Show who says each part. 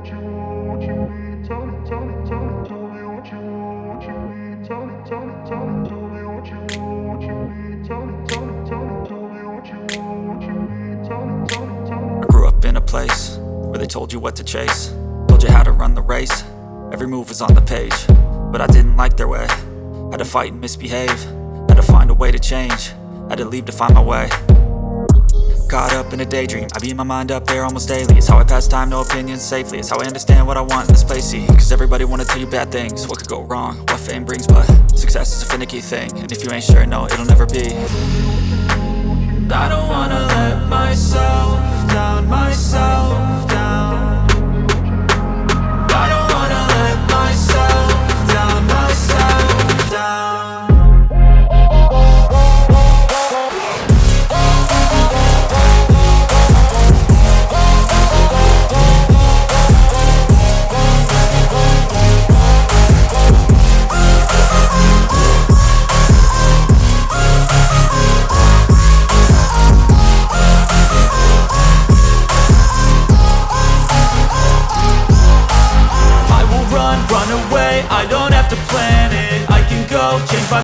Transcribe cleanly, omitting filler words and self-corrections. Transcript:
Speaker 1: I grew up in a place where they told you what to chase, told you how to run the race. Every move was on the page, but I didn't like their way. Had to fight and misbehave, had to find a way to change, had to leave to find my way. Caught up in a daydream, I beat my mind up there almost daily. It's how I pass time, no opinions safely. It's how I understand what I want in this place, see. Cause everybody wanna tell you bad things, what could go wrong, what fame brings. But success is a finicky thing, and if you ain't sure, no, it'll never be. I don't wanna let myself down, myself down. I don't wanna let myself down, myself down. Run away, I don't have to plan it. I can go change my